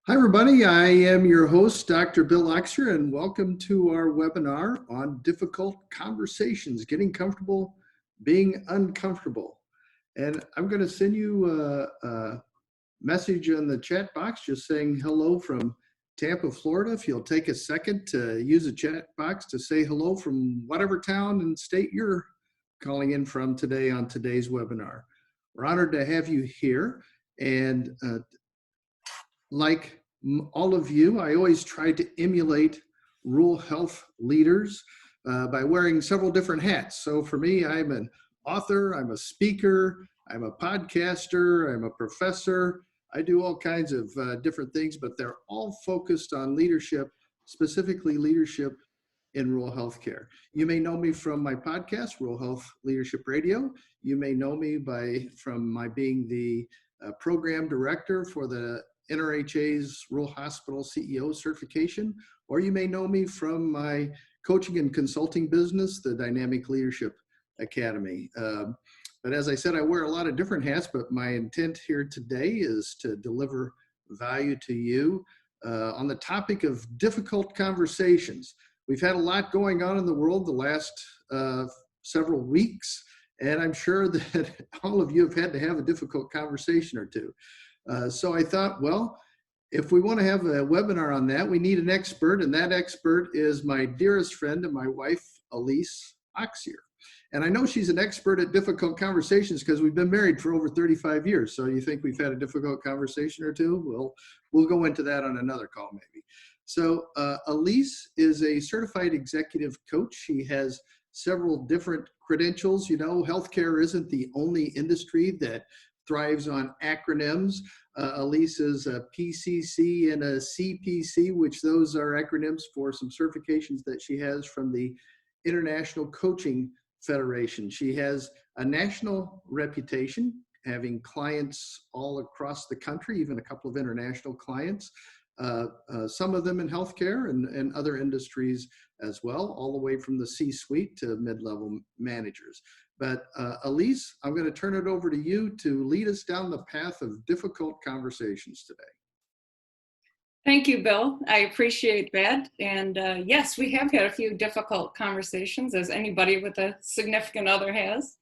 Hi, everybody. I am your host, Dr. Bill Oxer, and welcome to our webinar on difficult conversations, getting comfortable, being uncomfortable. And I'm going to send you a message in the chat box just saying hello from Tampa, Florida. If you'll take a second to use the chat box to say hello from whatever town and state you're calling in from today on today's webinar. We're honored to have you here. And like all of you, I always try to emulate rural health leaders by wearing several different hats. So for me, I'm an author, I'm a speaker, I'm a podcaster, I'm a professor. I do all kinds of different things, but they're all focused on leadership, specifically leadership in rural healthcare. You may know me from my podcast, Rural Health Leadership Radio. You may know me from my being the program director for the NRHA's Rural Hospital CEO certification, or you may know me from my coaching and consulting business, the Dynamic Leadership Academy. But as I said, I wear a lot of different hats, but my intent here today is to deliver value to you on the topic of difficult conversations. We've had a lot going on in the world the last several weeks, and I'm sure that all of you have had to have a difficult conversation or two. So I thought, well, if we want to have a webinar on that, we need an expert, and that expert is my dearest friend and my wife, Elise Oxier. And I know she's an expert at difficult conversations because we've been married for over 35 years. So you think we've had a difficult conversation or two? We'll go into that on another call maybe. So Elise is a certified executive coach. She has several different credentials. You know, healthcare isn't the only industry that thrives on acronyms. Elise is a PCC and a CPC, which those are acronyms for some certifications that she has from the International Coaching Federation. She has a national reputation, having clients all across the country, even a couple of international clients, some of them in healthcare and other industries as well, all the way from the C-suite to mid-level managers. But Elise, I'm going to turn it over to you to lead us down the path of difficult conversations today. Thank you, Bill. I appreciate that. And yes, we have had a few difficult conversations, as anybody with a significant other has.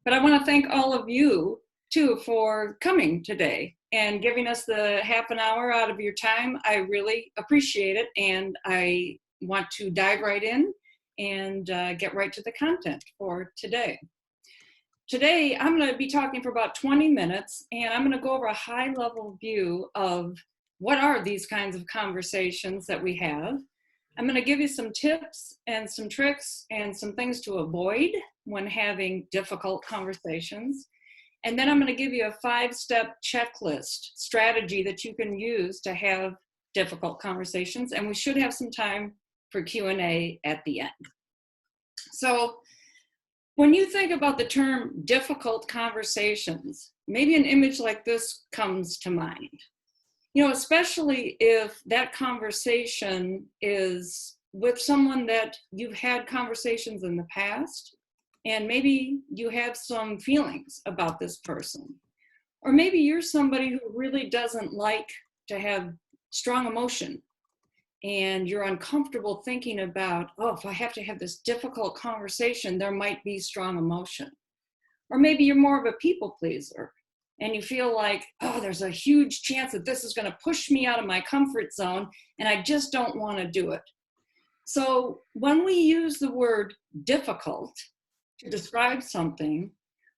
But I want to thank all of you, too, for coming today and giving us the half an hour out of your time. I really appreciate it. And I want to dive right in and get right to the content for today. Today, I'm going to be talking for about 20 minutes, and I'm going to go over a high-level view of what are these kinds of conversations that we have. I'm going to give you some tips and some tricks and some things to avoid when having difficult conversations. And then I'm going to give you a 5-step checklist strategy that you can use to have difficult conversations. And we should have some time for Q&A at the end. So when you think about the term difficult conversations, maybe an image like this comes to mind. You know, especially if that conversation is with someone that you've had conversations in the past, and maybe you have some feelings about this person. Or maybe you're somebody who really doesn't like to have strong emotion, and you're uncomfortable thinking about, oh, if I have to have this difficult conversation, there might be strong emotion. Or maybe you're more of a people pleaser, and you feel like, oh, there's a huge chance that this is going to push me out of my comfort zone, and I just don't want to do it. So when we use the word difficult to describe something,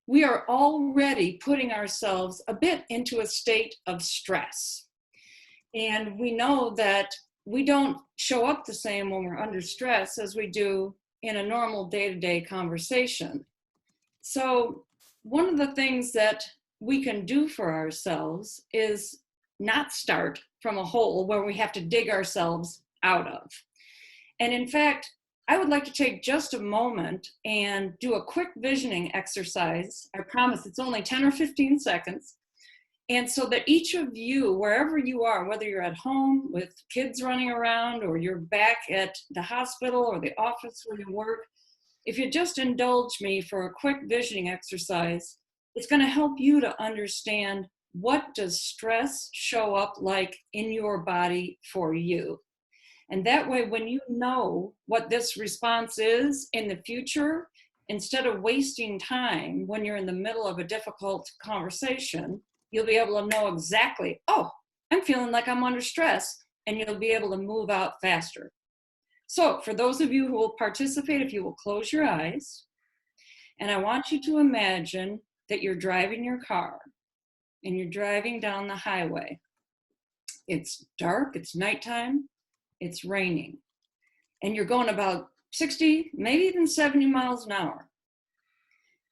we are already putting ourselves a bit into a state of stress. And we know that we don't show up the same when we're under stress as we do in a normal day-to-day conversation. So one of the things that we can do for ourselves is not start from a hole where we have to dig ourselves out of. And in fact, I would like to take just a moment and do a quick visioning exercise. I promise it's only 10 or 15 seconds. And so that each of you, wherever you are, whether you're at home with kids running around or you're back at the hospital or the office where you work, if you just indulge me for a quick visioning exercise, it's going to help you to understand what does stress show up like in your body for you? And that way, when you know what this response is in the future, instead of wasting time when you're in the middle of a difficult conversation, you'll be able to know exactly, oh, I'm feeling like I'm under stress, and you'll be able to move out faster. So for those of you who will participate, if you will close your eyes, and I want you to imagine that you're driving your car and you're driving down the highway. It's dark, it's nighttime, it's raining, and you're going about 60, maybe even 70 miles an hour.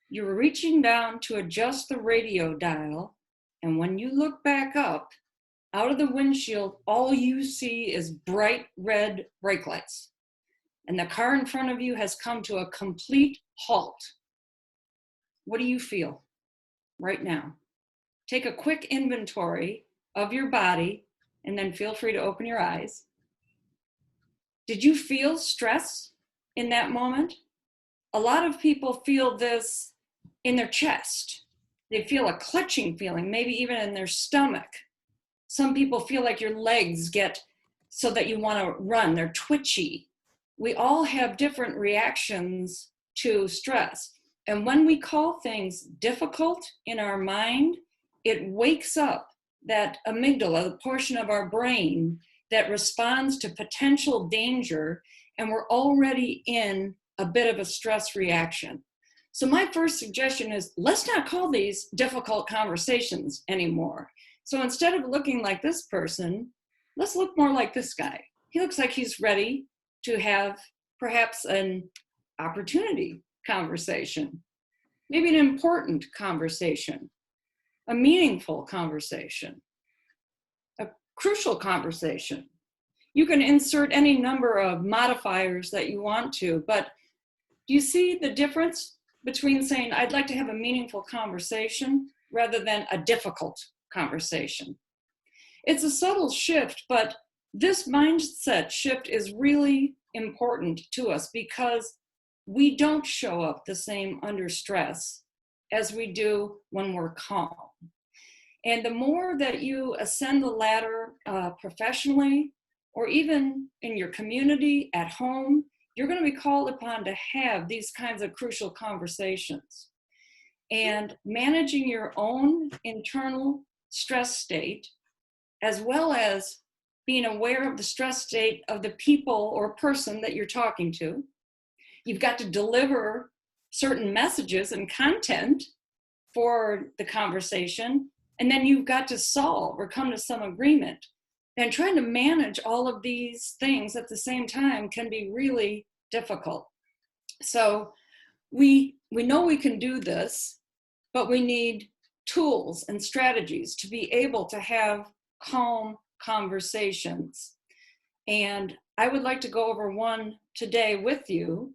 You're reaching down to adjust the radio dial, and when you look back up, out of the windshield, all you see is bright red brake lights. And the car in front of you has come to a complete halt. What do you feel right now? Take a quick inventory of your body, and then feel free to open your eyes. Did you feel stress in that moment? A lot of people feel this in their chest. They feel a clutching feeling, maybe even in their stomach. Some people feel like your legs get so that you want to run, they're twitchy. We all have different reactions to stress. And when we call things difficult in our mind, it wakes up that amygdala, the portion of our brain that responds to potential danger, and we're already in a bit of a stress reaction. So my first suggestion is, let's not call these difficult conversations anymore. So instead of looking like this person, let's look more like this guy. He looks like he's ready to have perhaps an opportunity conversation, maybe an important conversation, a meaningful conversation, a crucial conversation. You can insert any number of modifiers that you want to, but do you see the difference between saying, I'd like to have a meaningful conversation rather than a difficult conversation? It's a subtle shift, but this mindset shift is really important to us because we don't show up the same under stress as we do when we're calm. And the more that you ascend the ladder professionally, or even in your community, at home, you're going to be called upon to have these kinds of crucial conversations. And managing your own internal stress state, as well as being aware of the stress state of the people or person that you're talking to. You've got to deliver certain messages and content for the conversation, and then you've got to solve or come to some agreement. And trying to manage all of these things at the same time can be really difficult. So we know we can do this, but we need tools and strategies to be able to have calm conversations. And I would like to go over one today with you,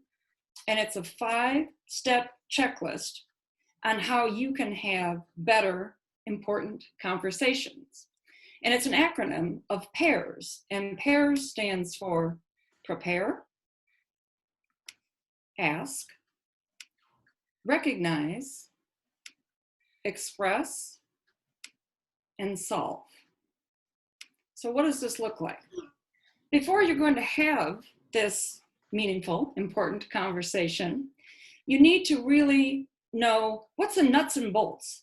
and it's a 5-step checklist on how you can have better, important conversations. And it's an acronym of PAIRS, and PAIRS stands for prepare, ask, recognize, express, and solve. So what does this look like? Before you're going to have this meaningful, important conversation, you need to really know what's the nuts and bolts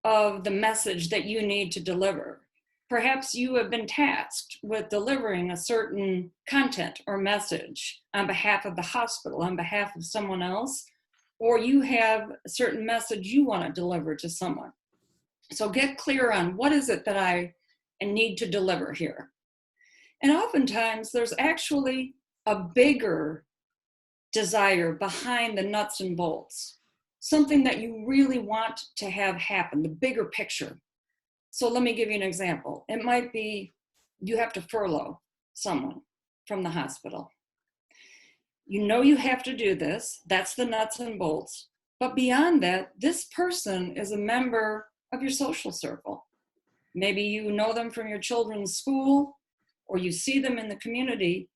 of the message that you need to deliver. Perhaps you have been tasked with delivering a certain content or message on behalf of the hospital, on behalf of someone else, or you have a certain message you want to deliver to someone. So get clear on what is it that I need to deliver here. And oftentimes there's actually a bigger desire behind the nuts and bolts, something that you really want to have happen, the bigger picture. So let me give you an example. It might be you have to furlough someone from the hospital. You know you have to do this. That's the nuts and bolts. But beyond that, this person is a member of your social circle. Maybe you know them from your children's school, or you see them in the community.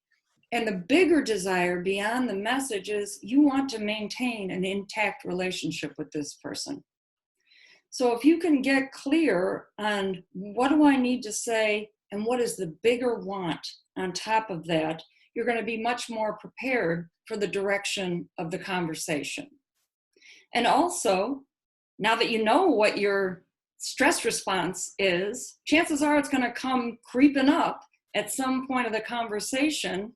And the bigger desire beyond the message is you want to maintain an intact relationship with this person. So if you can get clear on what do I need to say and what is the bigger want on top of that, you're going to be much more prepared for the direction of the conversation. And also, now that you know what your stress response is, chances are it's going to come creeping up at some point of the conversation.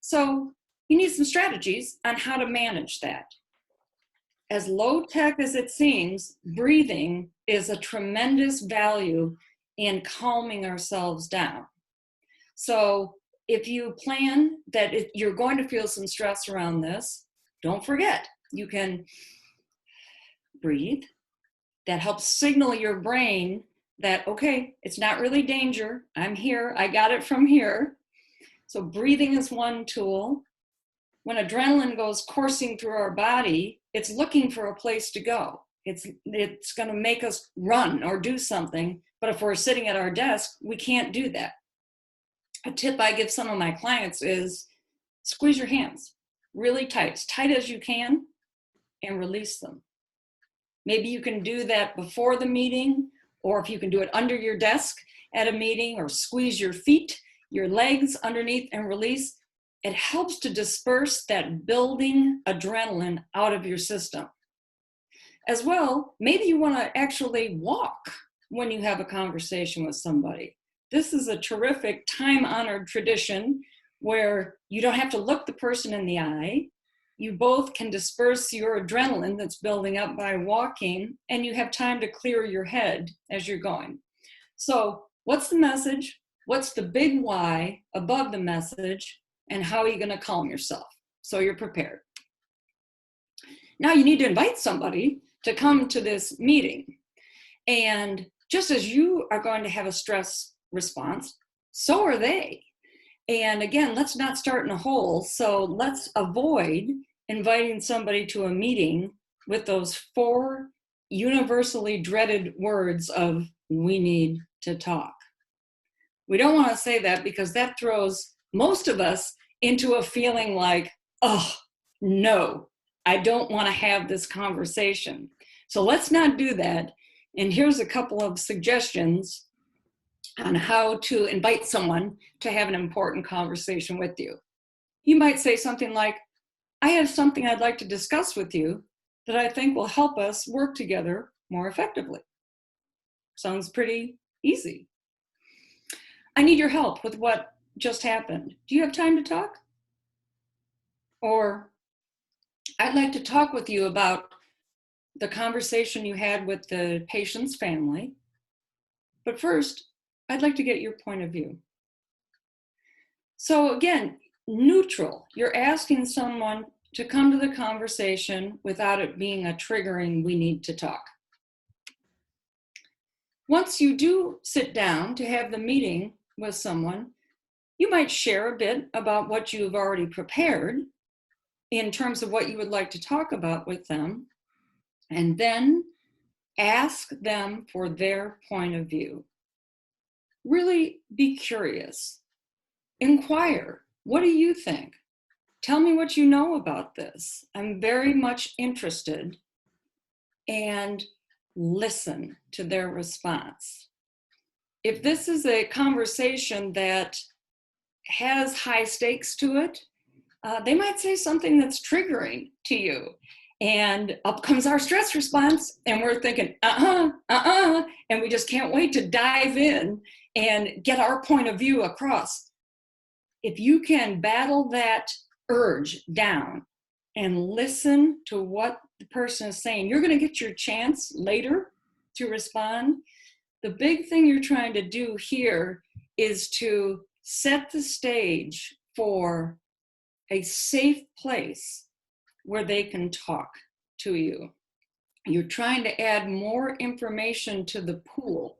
So you need some strategies on how to manage that. As low tech as it seems, breathing is a tremendous value in calming ourselves down. So if you plan that you're going to feel some stress around this, don't forget, you can breathe. That helps signal your brain that, okay, it's not really danger. I'm here. I got it from here. So breathing is one tool. When adrenaline goes coursing through our body, it's looking for a place to go. It's going to make us run or do something. But if we're sitting at our desk, we can't do that. A tip I give some of my clients is squeeze your hands really tight, as tight as you can, and release them. Maybe you can do that before the meeting, or if you can do it under your desk at a meeting, or squeeze your feet, your legs underneath and release. It helps to disperse that building adrenaline out of your system. As well, maybe you want to actually walk when you have a conversation with somebody. This is a terrific time-honored tradition where you don't have to look the person in the eye. You both can disperse your adrenaline that's building up by walking, and you have time to clear your head as you're going. So what's the message? What's the big why above the message? And how are you going to calm yourself so you're prepared? Now you need to invite somebody to come to this meeting. And just as you are going to have a stress response, so are they. And again, let's not start in a hole. So let's avoid inviting somebody to a meeting with those 4 universally dreaded words of, we need to talk. We don't want to say that because that throws most of us into a feeling like, oh, no, I don't want to have this conversation. So let's not do that. And here's a couple of suggestions on how to invite someone to have an important conversation with you. You might say something like, I have something I'd like to discuss with you that I think will help us work together more effectively. Sounds pretty easy. I need your help with what just happened. Do you have time to talk? Or I'd like to talk with you about the conversation you had with the patient's family. But first, I'd like to get your point of view. So again, neutral. You're asking someone to come to the conversation without it being a triggering, we need to talk. Once you do sit down to have the meeting with someone, you might share a bit about what you've already prepared in terms of what you would like to talk about with them, and then ask them for their point of view. Really be curious. Inquire, what do you think? Tell me what you know about this. I'm very much interested, and listen to their response. If this is a conversation that has high stakes to it, they might say something that's triggering to you. And up comes our stress response, and we're thinking, and we just can't wait to dive in and get our point of view across. If you can battle that urge down and listen to what the person is saying, you're going to get your chance later to respond. The big thing you're trying to do here is to set the stage for a safe place where they can talk to you. You're trying to add more information to the pool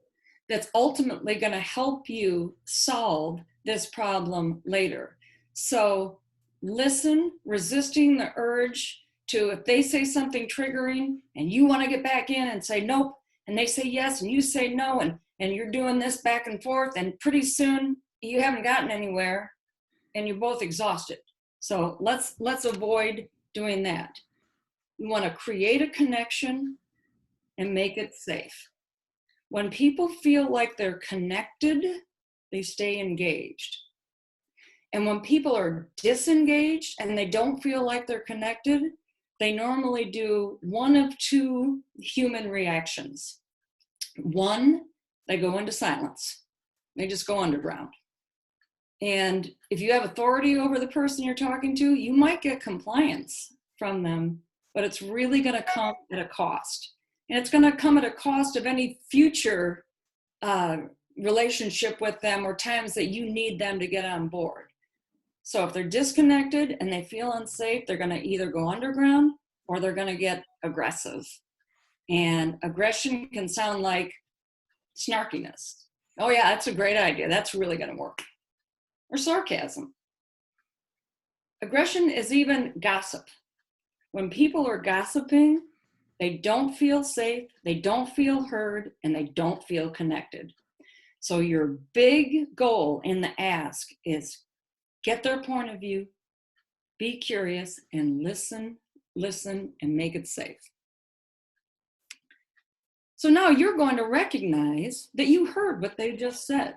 that's ultimately going to help you solve this problem later. So listen, resisting the urge to, if they say something triggering and you want to get back in and say nope, and they say yes and you say no, and you're doing this back and forth, and pretty soon you haven't gotten anywhere and you're both exhausted. So let's avoid doing that. You want to create a connection and make it safe. When people feel like they're connected, they stay engaged. And when people are disengaged and they don't feel like they're connected, they normally do one of two human reactions. One, they go into silence. They just go underground. And if you have authority over the person you're talking to, you might get compliance from them, but it's really going to come at a cost. And it's going to come at a cost of any future relationship with them or times that you need them to get on board. So if they're disconnected and they feel unsafe, they're going to either go underground or they're going to get aggressive. And aggression can sound like snarkiness. Oh yeah, that's a great idea. That's really going to work. Or sarcasm. Aggression is even gossip. When people are gossiping, they don't feel safe, they don't feel heard, and they don't feel connected. So your big goal in the ask is get their point of view, be curious, and listen, and make it safe. So now you're going to recognize that you heard what they just said.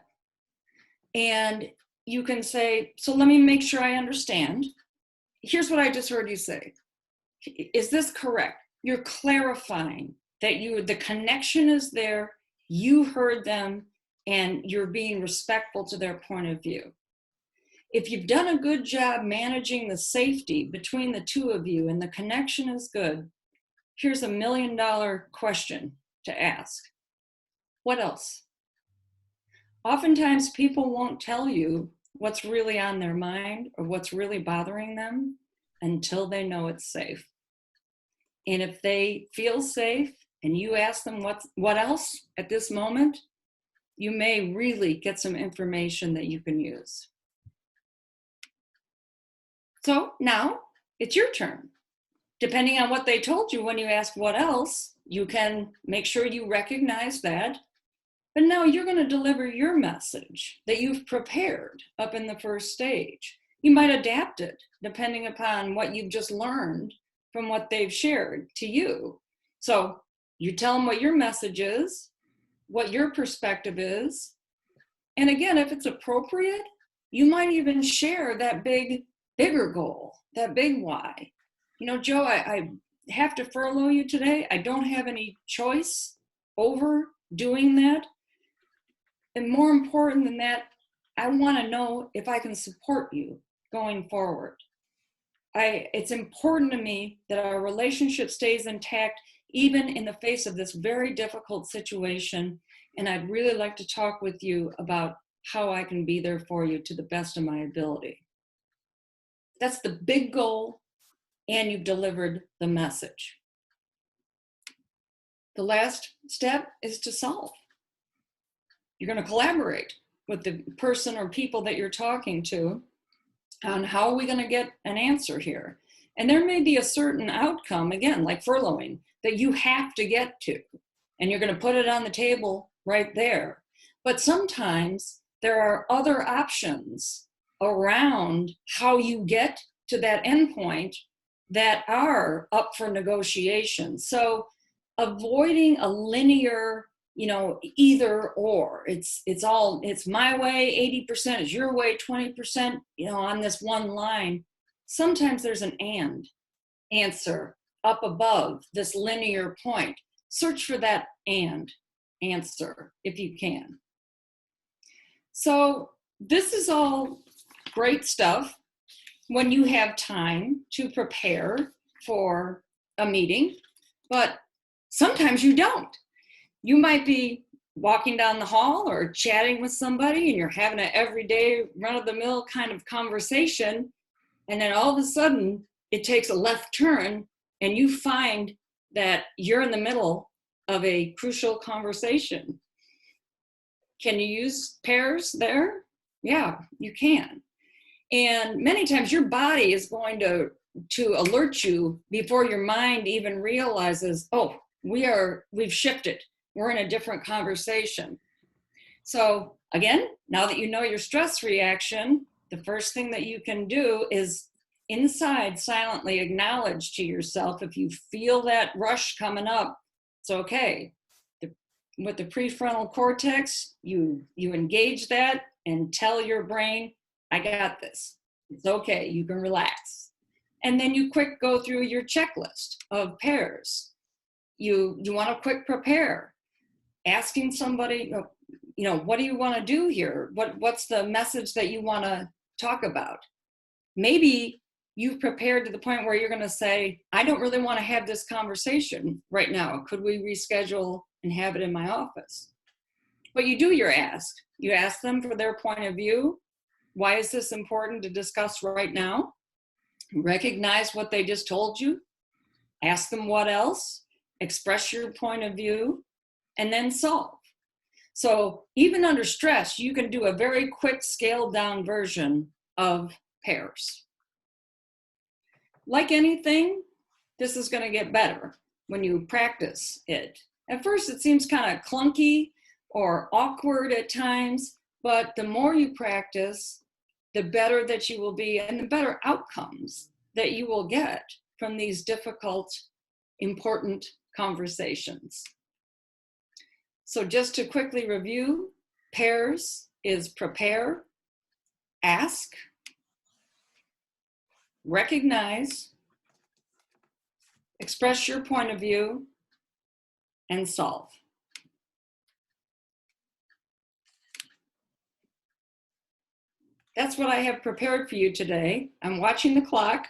And you can say, so let me make sure I understand. Here's what I just heard you say. Is this correct? You're clarifying that the connection is there, you heard them, and you're being respectful to their point of view. If you've done a good job managing the safety between the two of you and the connection is good, here's $1 million question to ask. What else? Oftentimes people won't tell you what's really on their mind or what's really bothering them until they know it's safe. And if they feel safe and you ask them what else at this moment, you may really get some information that you can use. So now it's your turn. Depending on what they told you when you ask what else, you can make sure you recognize that. But now you're going to deliver your message that you've prepared up in the first stage. You might adapt it depending upon what you've just learned from what they've shared to you. So you tell them what your message is, what your perspective is. And again, if it's appropriate, you might even share that bigger goal, that big why. You know, Joe, I have to furlough you today. I don't have any choice over doing that. And more important than that, I want to know if I can support you going forward. It's important to me that our relationship stays intact, even in the face of this very difficult situation. And I'd really like to talk with you about how I can be there for you to the best of my ability. That's the big goal, and you've delivered the message. The last step is to solve. You're going to collaborate with the person or people that you're talking to on how are we going to get an answer here. And there may be a certain outcome, again, like furloughing, that you have to get to, and you're going to put it on the table right there. But sometimes there are other options around how you get to that endpoint that are up for negotiation. So avoiding a linear, either or. It's my way, 80% is your way, 20%, on this one line. Sometimes there's an and answer up above this linear point. Search for that and answer if you can. So this is all great stuff when you have time to prepare for a meeting, but sometimes you don't. You might be walking down the hall or chatting with somebody and you're having an everyday run-of-the-mill kind of conversation, and then all of a sudden it takes a left turn and you find that you're in the middle of a crucial conversation. Can you use pairs there? Yeah, you can. And many times your body is going to alert you before your mind even realizes, oh, we've shifted. We're in a different conversation. So again, now that you know your stress reaction, the first thing that you can do is inside silently acknowledge to yourself, if you feel that rush coming up, It's okay. With the prefrontal cortex, you engage that and tell your brain, I got this. It's okay, you can relax. And then you quick go through your checklist of pairs. You want to quick prepare, asking somebody, what do you want to do here? What's the message that you want to talk about? Maybe you've prepared to the point where you're going to say, I don't really want to have this conversation right now. Could we reschedule and have it in my office? But you do your ask. You ask them for their point of view. Why is this important to discuss right now? Recognize what they just told you. Ask them what else. Express your point of view, and then solve. So even under stress, you can do a very quick scaled down version of pairs. Like anything, this is going to get better when you practice it. At first, it seems kind of clunky or awkward at times, but the more you practice, the better that you will be and the better outcomes that you will get from these difficult, important conversations. So just to quickly review, pairs is prepare, ask, recognize, express your point of view, and solve. That's what I have prepared for you today. I'm watching the clock,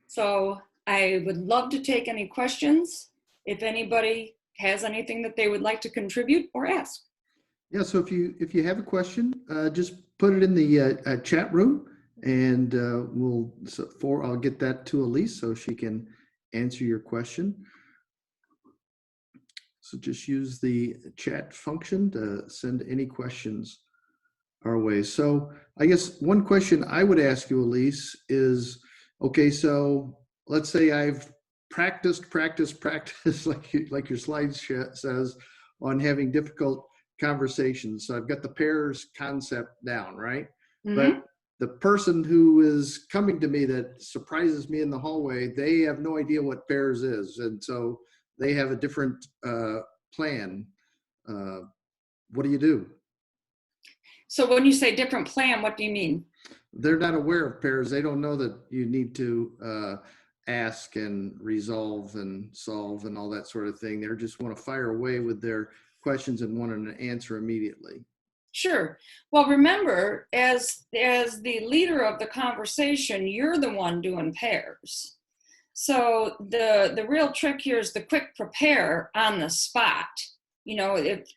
so I would love to take any questions if anybody has anything that they would like to contribute or ask. Yeah, so if you have a question, just put it in the chat room, and I'll get that to Elise so she can answer your question. So just use the chat function to send any questions our way. So I guess one question I would ask you, Elise, is, okay, so let's say I've practiced like your slide says on having difficult conversations. So I've got the pairs concept down, right? Mm-hmm. But the person who is coming to me that surprises me in the hallway, they have no idea what pairs is. And so they have a different plan. What do you do? So when you say different plan, what do you mean? They're not aware of pairs. They don't know that you need to ask and resolve and solve and all that sort of thing. They just want to fire away with their questions and want an answer immediately. Sure. Well, remember, as the leader of the conversation, you're the one doing pairs. So the real trick here is the quick prepare on the spot.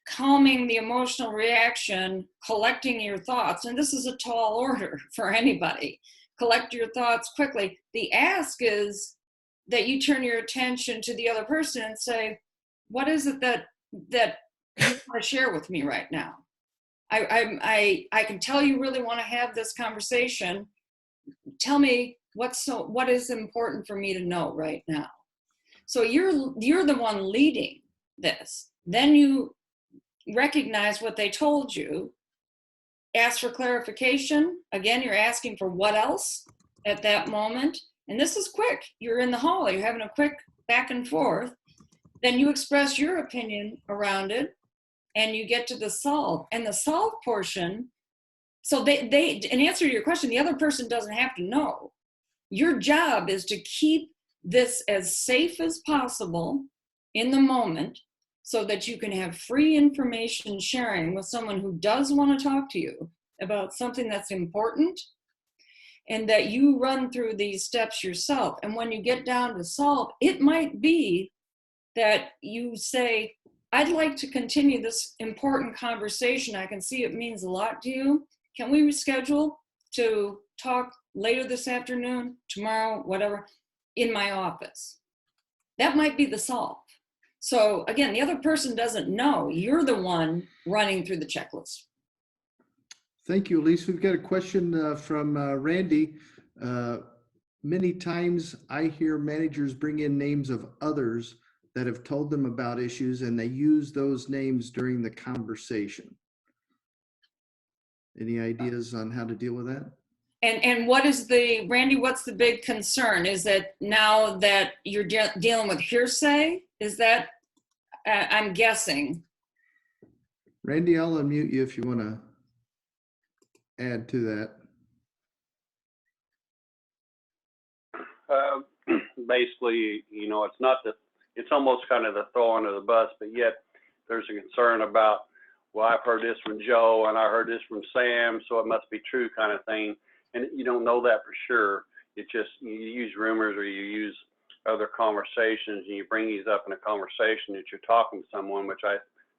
Calming the emotional reaction, collecting your thoughts, and this is a tall order for anybody. Collect your thoughts quickly. The ask is that you turn your attention to the other person and say, what is it that you want to share with me right now? I can tell you really want to have this conversation. Tell me what is important for me to know right now. So you're the one leading this. Then you recognize what they told you, ask for clarification. Again, you're asking for what else at that moment. And this is quick. You're in the hall, you're having a quick back and forth. Then you express your opinion around it and you get to the solve. And the solve portion, so they in answer to your question, the other person doesn't have to know. Your job is to keep this as safe as possible in the moment, so that you can have free information sharing with someone who does want to talk to you about something that's important, and that you run through these steps yourself. And when you get down to solve, it might be that you say, I'd like to continue this important conversation. I can see it means a lot to you. Can we reschedule to talk later this afternoon, tomorrow, whatever, in my office? That might be the solve. So again, the other person doesn't know. You're the one running through the checklist. Thank you, Elise. We've got a question from Randy. Many times I hear managers bring in names of others that have told them about issues, and they use those names during the conversation. Any ideas on how to deal with that? And what's the big concern? Is that now that you're dealing with hearsay? Is that I'm guessing. Randy, I'll unmute you if you want to add to that. Basically, you know, it's not the, it's almost kind of the throw under the bus, but yet there's a concern about, well, I've heard this from Joe and I heard this from Sam, so it must be true kind of thing. And you don't know that for sure. It's just, you use rumors or you use other conversations and you bring these up in a conversation that you're talking to someone, which I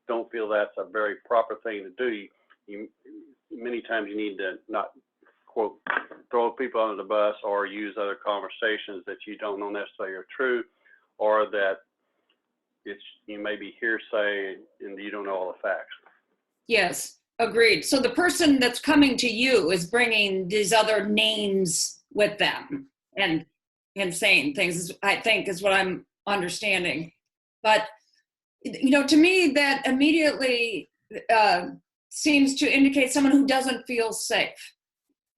don't feel that's a very proper thing to do. Many times you need to not, quote, throw people under the bus or use other conversations that you don't know necessarily are true, or that it's, you may be hearsay and you don't know all the facts. Yes, agreed. So the person that's coming to you is bringing these other names with them and saying things, I think, is what I'm understanding. But, you know, to me, that immediately seems to indicate someone who doesn't feel safe.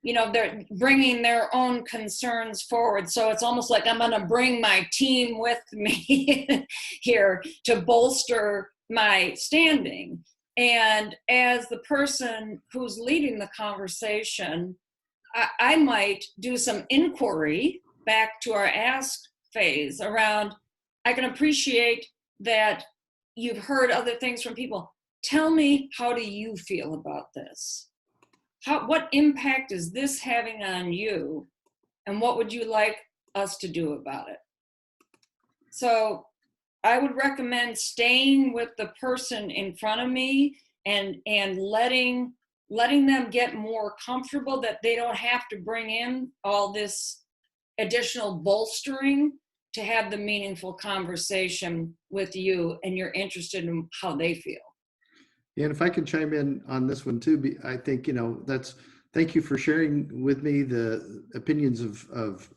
You know, they're bringing their own concerns forward. So it's almost like I'm going to bring my team with me here to bolster my standing. And as the person who's leading the conversation, I might do some inquiry back to our ask phase around, I can appreciate that you've heard other things from people. Tell me, how do you feel about this? What impact is this having on you? And what would you like us to do about it? So I would recommend staying with the person in front of me and letting them get more comfortable that they don't have to bring in all this additional bolstering to have the meaningful conversation with you, and you're interested in how they feel. Yeah, and if I could chime in on this one too, I think, you know, thank you for sharing with me the opinions of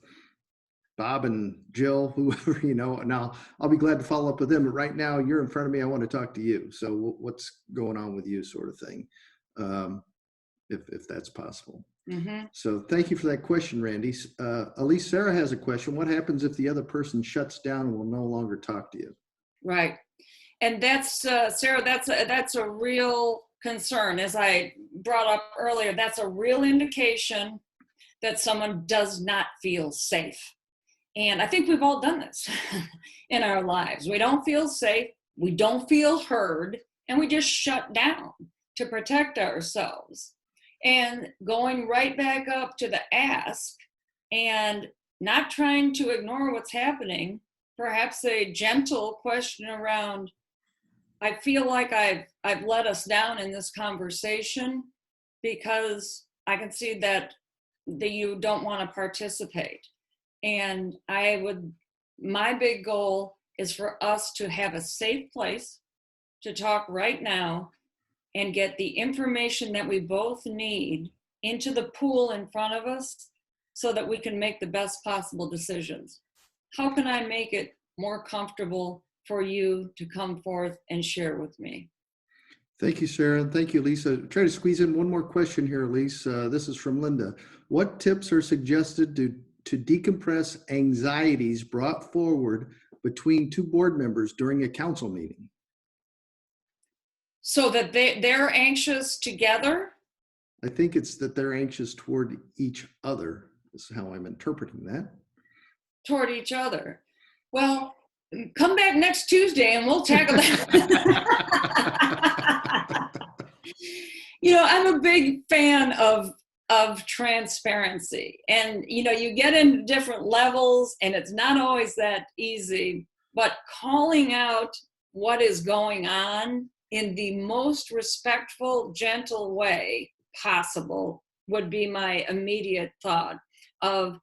Bob and Jill, whoever, you know. Now I'll be glad to follow up with them, but right now you're in front of me. I want to talk to you. So what's going on with you, sort of thing, if that's possible. Mm-hmm. So thank you for that question, Randy. Elise, Sarah has a question. What happens if the other person shuts down and will no longer talk to you? Right. And that's, Sarah, that's a real concern. As I brought up earlier, that's a real indication that someone does not feel safe. And I think we've all done this in our lives. We don't feel safe, we don't feel heard, and we just shut down to protect ourselves. And going right back up to the ask and not trying to ignore what's happening, perhaps a gentle question around, I feel like I've let us down in this conversation because I can see that you don't want to participate. And my big goal is for us to have a safe place to talk right now and get the information that we both need into the pool in front of us so that we can make the best possible decisions. How can I make it more comfortable for you to come forth and share with me? Thank you, Sarah. Thank you, Lisa. Try to squeeze in one more question here, Elise. This is from Linda. What tips are suggested to decompress anxieties brought forward between two board members during a council meeting? So that they're anxious together? I think it's that they're anxious toward each other, is how I'm interpreting that. Toward each other. Well, come back next Tuesday and we'll tackle that. You know, I'm a big fan of transparency, and you know, you get into different levels and it's not always that easy, but calling out what is going on in the most respectful, gentle way possible would be my immediate thought of,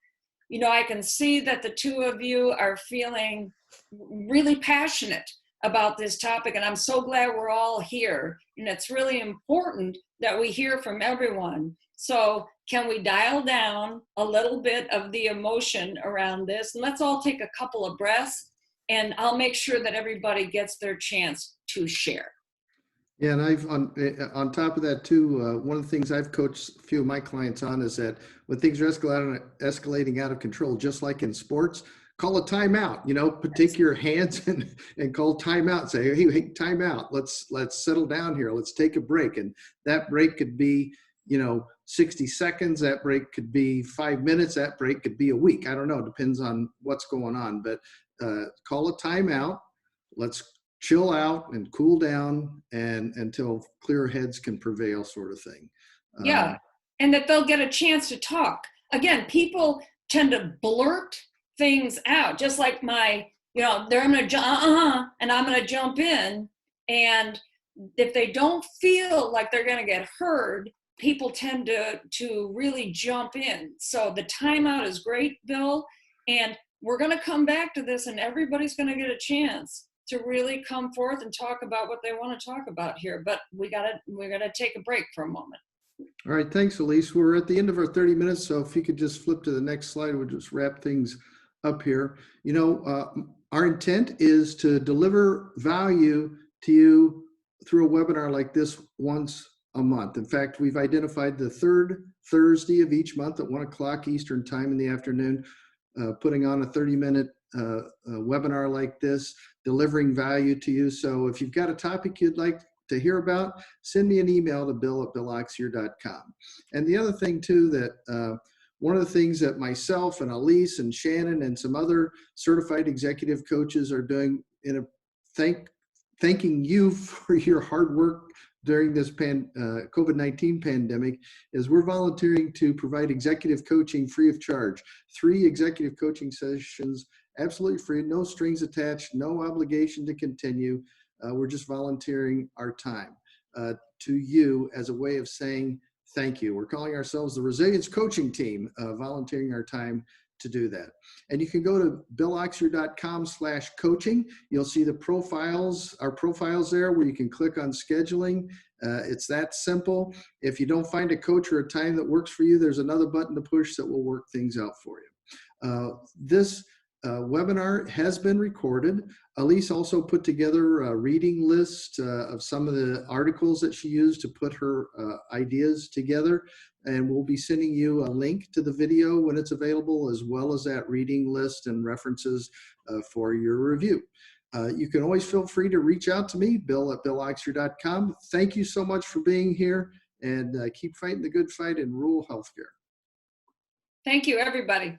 you know, I can see that the two of you are feeling really passionate about this topic, and I'm so glad we're all here. And it's really important that we hear from everyone. So can we dial down a little bit of the emotion around this? And let's all take a couple of breaths, and I'll make sure that everybody gets their chance to share. Yeah, and I've on top of that too, one of the things I've coached a few of my clients on is that when things are escalating out of control, just like in sports, call a timeout, take your hands and call timeout, say, hey, timeout. Let's settle down here. Let's take a break. And that break could be, 60 seconds. That break could be 5 minutes. That break could be a week. I don't know. It depends on what's going on, but call a timeout. Let's chill out and cool down and until clear heads can prevail, sort of thing. Yeah. And that they'll get a chance to talk. Again, people tend to blurt things out, just like they're going to and I'm going to jump in. And if they don't feel like they're going to get heard, people tend to really jump in. So the timeout is great, Bill. And we're going to come back to this, and everybody's going to get a chance to really come forth and talk about what they want to talk about here. But we're gonna take a break for a moment. All right, thanks, Elise. We're at the end of our 30 minutes, so if you could just flip to the next slide, we'll just wrap things up here. Our intent is to deliver value to you through a webinar like this once a month. In fact, we've identified the third Thursday of each month at 1 o'clock Eastern time in the afternoon, putting on a 30-minute webinar like this, delivering value to you. So if you've got a topic you'd like to hear about, send me an email to bill@billoxier.com. And the other thing too, that one of the things that myself and Elise and Shannon and some other certified executive coaches are doing thanking you for your hard work during this COVID-19 pandemic, is we're volunteering to provide executive coaching free of charge. 3 executive coaching sessions, absolutely free, no strings attached, no obligation to continue. We're just volunteering our time to you as a way of saying thank you. We're calling ourselves the Resilience Coaching Team, volunteering our time to do that. And you can go to billoxier.com/coaching. You'll see the our profiles there, where you can click on scheduling. It's that simple. If you don't find a coach or a time that works for you, there's another button to push that will work things out for you. This webinar has been recorded. Elise also put together a reading list of some of the articles that she used to put her ideas together. And we'll be sending you a link to the video when it's available, as well as that reading list and references for your review. You can always feel free to reach out to me, bill@billoxier.com. Thank you so much for being here, and keep fighting the good fight in rural healthcare. Thank you, everybody.